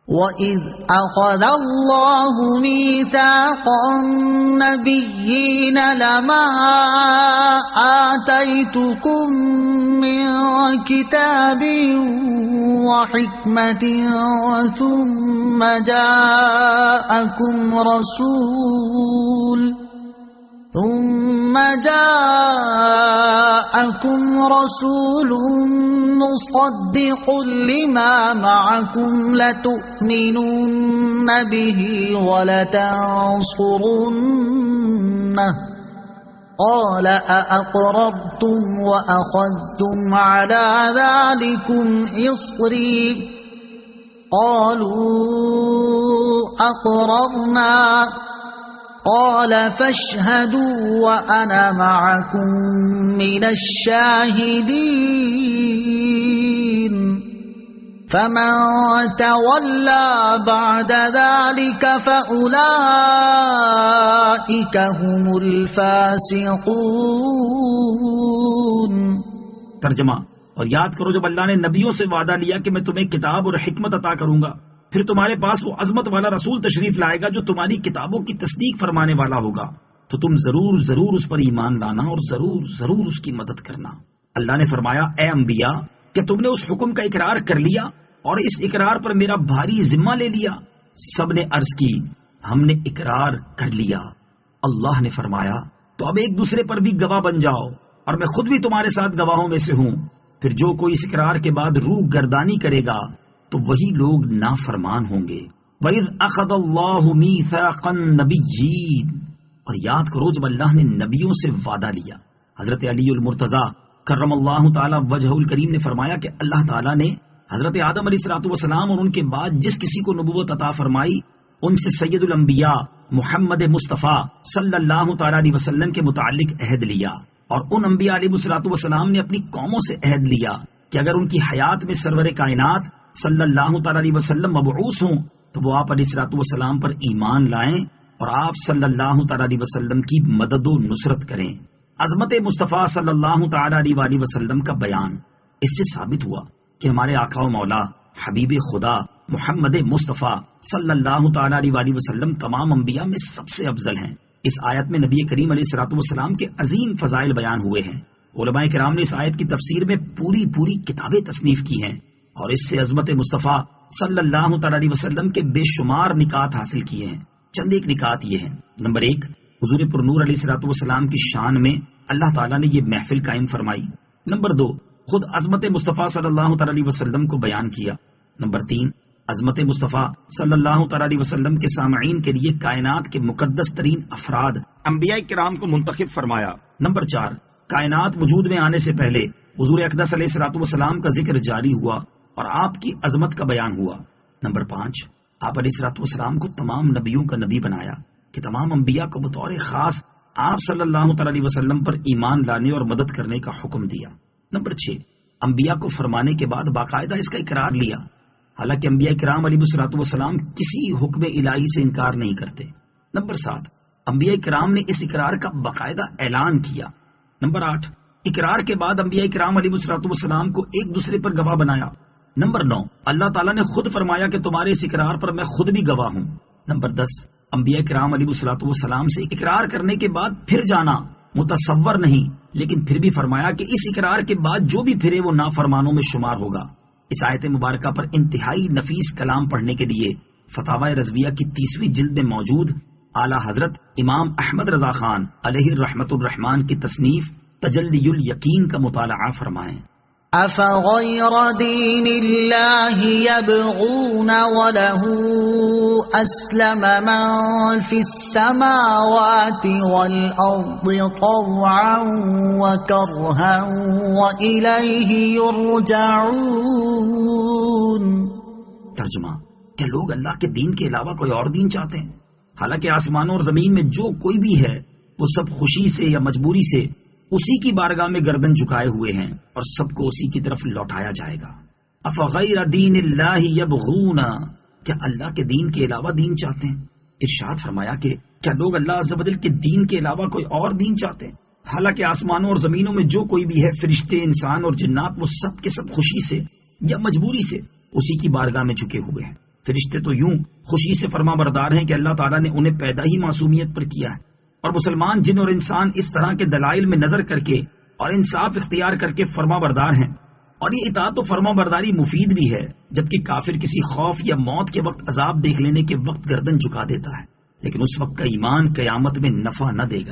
وَإِذْ أَخَذَ اللَّهُ مِيثَاقَ النَّبِيِّينَ لَمَا آتَيْتُكُم مِّن كِتَابٍ وَحِكْمَةٍ ثُمَّ جاءكم رسول مصدق لما معكم لتؤمنن به ولتنصرنه قال أأقررتم وأخذتم على ذلكم إصري قالوا أقررنا قال فاشهدوا وأنا معكم من الشاهدين فمن تولى بعد ذلك فأولئك هم الفاسقون۔ ترجمہ: اور یاد کرو جب اللہ نے نبیوں سے وعدہ لیا کہ میں تمہیں کتاب اور حکمت عطا کروں گا، پھر تمہارے پاس وہ عظمت والا رسول تشریف لائے گا جو تمہاری کتابوں کی تصدیق فرمانے والا ہوگا، تو تم ضرور ضرور اس پر ایمان لانا اور ضرور ضرور اس کی مدد کرنا۔ اللہ نے فرمایا: اے انبیاء، کہ تم نے اس حکم کا اقرار کر لیا اور اس اقرار پر میرا بھاری ذمہ لے لیا؟ سب نے عرض کی: ہم نے اقرار کر لیا۔ اللہ نے فرمایا: تو اب ایک دوسرے پر بھی گواہ بن جاؤ، اور میں خود بھی تمہارے ساتھ گواہوں میں سے ہوں۔ پھر جو کوئی اس اقرار کے بعد روح گردانی کرے گا تو وہی لوگ نافرمان ہوں گے۔ وَإِذْ أَخَذَ اللَّهُ مِيثَاقَ النَّبِيِّينَ، اور یاد کرو جب اللہ نے نبیوں سے وعدہ لیا۔ حضرت علی المرتضیٰ کرم اللہ تعالی وجہہ الکریم نے فرمایا کہ اللہ تعالیٰ نے حضرت آدم علیہ الصلوۃ والسلام اور ان کے بعد جس کسی کو نبوت عطا فرمائی، ان سے سید الانبیاء محمد مصطفیٰ صلی اللہ تعالی علیہ وسلم کے متعلق عہد لیا، اور ان انبیاء علیہ الصلوۃ والسلام نے اپنی قوموں سے عہد لیا کہ اگر ان کی حیات میں سرور کائنات صلی اللہ تعالی علیہ وسلم مبعوث ہوں تو وہ آپ علیہ الصلوۃ والسلام پر ایمان لائیں اور آپ صلی اللہ تعالی علیہ وسلم کی مدد و نصرت کریں۔ عظمت مصطفیٰ صلی اللہ تعالی علیہ وسلم کا بیان اس سے ثابت ہوا کہ ہمارے آقا و مولا حبیب خدا محمد مصطفیٰ صلی اللہ تعالی علیہ وسلم تمام انبیاء میں سب سے افضل ہیں۔ اس آیت میں نبی کریم علیہ الصلوۃ والسلام کے عظیم فضائل بیان ہوئے ہیں۔ علماء کرام نے اس آیت کی تفسیر میں پوری کتابیں تصنیف کی ہیں اور اس سے عظمت مصطفیٰ صلی اللہ تعالی علیہ وسلم کے بے شمار نکات حاصل کیے ہیں۔ چند ایک نکات یہ ہیں۔ نمبر 1، حضور پر نور علیہ الصلوۃ والسلام کی شان میں اللہ تعالیٰ نے یہ محفل قائم فرمائی۔ نمبر 2، خود عظمت مصطفیٰ صلی اللہ تعالی علیہ وسلم کو بیان کیا۔ نمبر 3، عظمت مصطفیٰ صلی اللہ تعالی علیہ وسلم کے سامعین کے لیے کائنات کے مقدس ترین افراد انبیاء کرام کو منتخب فرمایا۔ نمبر 4، کائنات وجود میں آنے سے پہلے حضور اقدس علیہ الصلوۃ والسلام کا ذکر جاری ہوا اور آپ کی عظمت کا بیان ہوا۔ نمبر 5، آپ علیہ الصلوۃ والسلام کو تمام نبیوں کا نبی بنایا کہ تمام انبیاء کو بطور خاص آپ صلی اللہ تعالی علیہ وسلم پر ایمان لانے اور مدد کرنے کا حکم دیا۔ نمبر 6، انبیاء کو فرمانے کے بعد باقاعدہ اس کا اقرار لیا، حالانکہ انبیاء کرام علیہ الصلوۃ والسلام کسی حکم الہی سے انکار نہیں کرتے۔ نمبر 7، انبیاء کرام نے اس اقرار کا باقاعدہ اعلان کیا۔ نمبر 8، اقرار کے بعد انبیاء کرام علیہ الصلوۃ والسلام کو ایک دوسرے پر گواہ بنایا۔ نمبر 9، اللہ تعالیٰ نے خود فرمایا کہ تمہارے اس اقرار پر میں خود بھی گواہ ہوں۔ نمبر 10، انبیاء کرام علیہ الصلوۃ والسلام سے اقرار کرنے کے بعد پھر جانا متصور نہیں، لیکن پھر بھی فرمایا کہ اس اقرار کے بعد جو بھی پھرے وہ نافرمانوں میں شمار ہوگا۔ اس آیت مبارکہ پر انتہائی نفیس کلام پڑھنے کے لیے فتاوی رضویہ کی 30ویں جلد میں موجود اعلیٰ حضرت امام احمد رضا خان علیہ الرحمۃ الرحمان کی تصنیف تجلی الیقین کا مطالعہ فرمائیں۔ أفغير دين الله يبغون وله أسلم من في السماوات والأرض طوعا وكرها وإليه يرجعون۔ ترجمہ: کیا لوگ اللہ کے دین کے علاوہ کوئی اور دین چاہتے ہیں؟ حالانکہ آسمانوں اور زمین میں جو کوئی بھی ہے وہ سب خوشی سے یا مجبوری سے اسی کی بارگاہ میں گردن جھکائے ہوئے ہیں اور سب کو اسی کی طرف لوٹایا جائے گا۔ افغیر دین اللہ یبغون، کیا اللہ کے دین کے علاوہ دین چاہتے ہیں؟ ارشاد فرمایا کہ کیا لوگ اللہ عز و جل کے دین کے علاوہ کوئی اور دین چاہتے ہیں؟ حالانکہ آسمانوں اور زمینوں میں جو کوئی بھی ہے، فرشتے، انسان اور جنات، وہ سب کے سب خوشی سے یا مجبوری سے اسی کی بارگاہ میں جھکے ہوئے ہیں۔ فرشتے تو یوں خوشی سے فرما بردار ہیں کہ اللہ تعالیٰ نے انہیں پیدا ہی معصومیت پر کیا ہے، اور مسلمان جن اور انسان اس طرح کے دلائل میں نظر کر کے اور انصاف اختیار کر کے فرما بردار ہیں، اور یہ اطاعت و فرما برداری مفید بھی ہے، جبکہ کافر کسی خوف یا موت کے وقت عذاب دیکھ لینے کے وقت گردن جھکا دیتا ہے، لیکن اس وقت کا ایمان قیامت میں نفع نہ دے گا۔